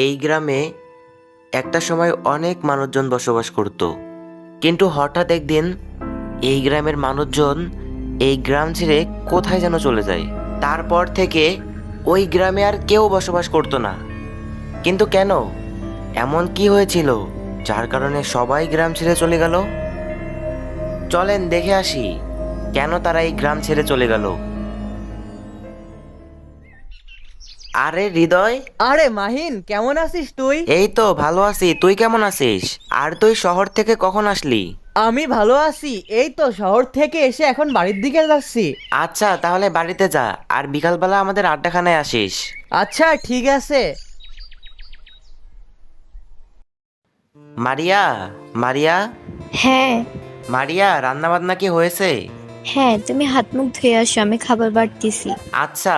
এই গ্রামে একটা সময় অনেক মানুষজন বসবাস করত, কিন্তু হঠাৎ একদিন এই গ্রামের মানুষজন এই গ্রাম ছেড়ে কোথায় যেন চলে যায়। তারপর থেকে ওই গ্রামে আর কেউ বসবাস করতো না। কিন্তু কেন, এমন কি হয়েছিল যার কারণে সবাই গ্রাম ছেড়ে চলে গেল? চলেন দেখে আসি কেন তারা এই গ্রাম ছেড়ে চলে গেল। আরে হৃদয়, আরে মাহিন, কেমন আছিস তুই? এই তো ভালো আছি, তুই কেমন আছিস? আর তুই শহর থেকে কখন আসলি? আমি ভালো আছি, এই তো শহর থেকে এসে এখন বাড়ির দিকে যাচ্ছি। আচ্ছা, তাহলে বাড়িতে যা, আর বিকালবেলা আমাদের আড্ডাখানায় আসিস। আচ্ছা ঠিক আছে। মারিয়া, মারিয়া, হ্যাঁ। মারিয়া, রান্না বান্না কি হয়েছে? হ্যাঁ, তুমি হাত মুখ ধুয়ে আসো, আমি খাবার বাড়তেছি। আচ্ছা।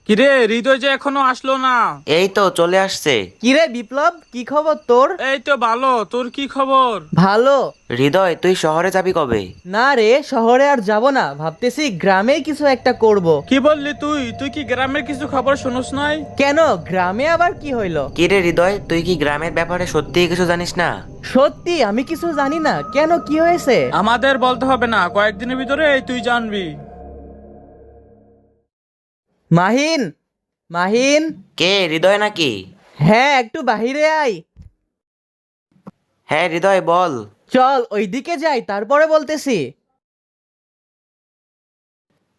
কিরে হৃদয় যে এখনো আসলো না? এই তো চলে আসছে। কিরে বিপ্লব, কি খবর তোর? এই তো ভালো, তোর কি খবর? ভালো। হৃদয়, তুই শহরে যাবি কবে? না রে, শহরে আর যাব না, ভাবতেছি গ্রামেই কিছু একটা করব। কি বললি তুই? তুই কি গ্রামের কিছু খবর শুনোস নাই? কেন, গ্রামে আবার কি হইলো? কিরে হৃদয়, তুই কি গ্রামের ব্যাপারে সত্যিই কিছু জানিস না? সত্যি আমি কিছু জানি না, কেন কি হয়েছে? আমাদের বলতে হবে না, কয়েকদিনের ভিতরে তুই জানবি। মাহিন, মাহিন। কে, হৃদয় নাকি? হ্যাঁ, একটু বাহিরে আয়। হ্যাঁ হৃদয়, বল। চল ওইদিকে যাই, তারপরে বলতেছি।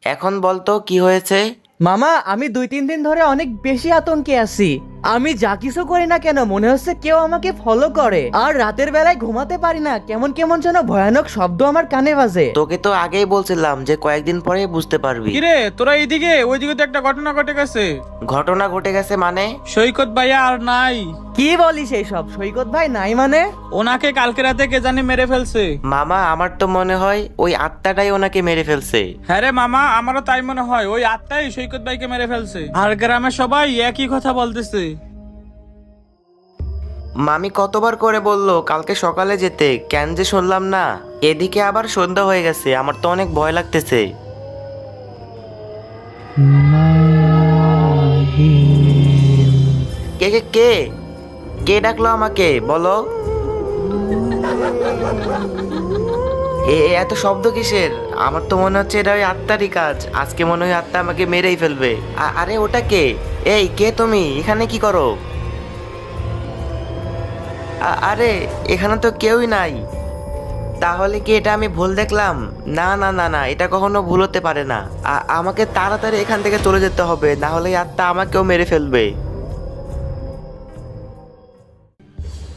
এখন বল তো কি হয়েছে? মামা, আমি 2-3 দিন ধরে অনেক বেশি আতঙ্কে আছি। আমি যা কিছু করি না কেন মনে হচ্ছে কেউ আমাকে ফলো করে, আর রাতের বেলায় ঘুমাতে পারি না, কেমন কেমন যেন ভয়ানক শব্দ আমার কানে বাজে। তোকে তো আগেই বলছিলাম যে কয়েকদিন পরে বুঝতে পারবি। কিরে তোরা এইদিকে, ওইদিকে তো একটা ঘটনা ঘটে গেছে। ঘটনা ঘটে গেছে মানে? সৈকত ভাইয়া আর নাই। কি বলিস এইসব? সৈকত ভাই নাই মানে? ওনাকে কালকে রাতে কে জানি মেরে ফেলছে। মামা, আমার তো মনে হয় ওই আত্মাটাই ওনাকে মেরে ফেলছে। হ্যাঁ রে মামা, আমারও তাই মনে হয়, ওই আত্মাই সৈকত ভাইকে মেরে ফেলছে। আর গ্রামের সবাই একই কথা বলতেছে। মামি কতবার করে বললো কালকে সকালে যেতে, কেন যে শুনলাম না। এদিকে আবার সন্ধ্যা হয়ে গেছে, আমার তো অনেক ভয় লাগতেছে। কে কে কে কে ডাকলো আমাকে, বলো। এত শব্দ কিসের? আমার তো মনে হচ্ছে এটা ওই আত্মারই কাজ, আজকে মনে হয় আত্মা আমাকে মেরেই ফেলবে। আরে ওটা কে? এই কে তুমি, এখানে কি করো? আরে এখানে তো কেউই নাই। তাহলে কি এটা আমি ভুল দেখলাম? না না না না, এটা কখনো ভুল হতে পারে না। আমাকে তাড়াতাড়ি এখান থেকে চলে যেতে হবে, না হলে এই আত্মা আমাকেও মেরে ফেলবে।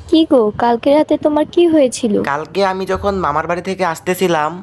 কি গো, কালকে রাতে তোমার কি হয়েছিল? কালকে আমি যখন মামার বাড়ি থেকে আসতেছিলাম,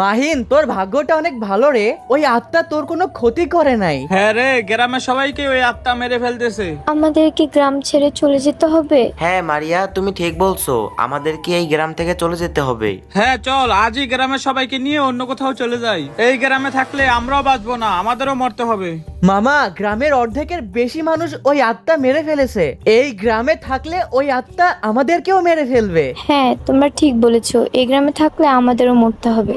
মাহিন, তোর ভাগ্যটা অনেক ভালো রে, ওই আত্মা তোর কোনো ক্ষতি করে নাই। হ্যাঁ রে, গ্রামের সবাইকে ওই আত্মা মেরে ফেলতেছে। আমাদের কি গ্রাম ছেড়ে চলে যেতে হবে? হ্যাঁ মারিয়া, তুমি ঠিক বলছো, আমাদেরকে এই গ্রাম থেকে চলে যেতে হবে। হ্যাঁ চল, আজই গ্রামের সবাইকে নিয়ে অন্য কোথাও চলে যাই। এই গ্রামে থাকলে আমরাও বাঁচবো না, আমাদেরও মরতে হবে। মামা, গ্রামের অর্ধেকের বেশি মানুষ ওই আত্মা মেরে ফেলেছে, এই গ্রামে থাকলে ওই আত্মা আমাদেরকেও মেরে ফেলবে। হ্যাঁ, তোমরা ঠিক বলেছো, এই গ্রামে থাকলে আমাদেরও মরতে হবে।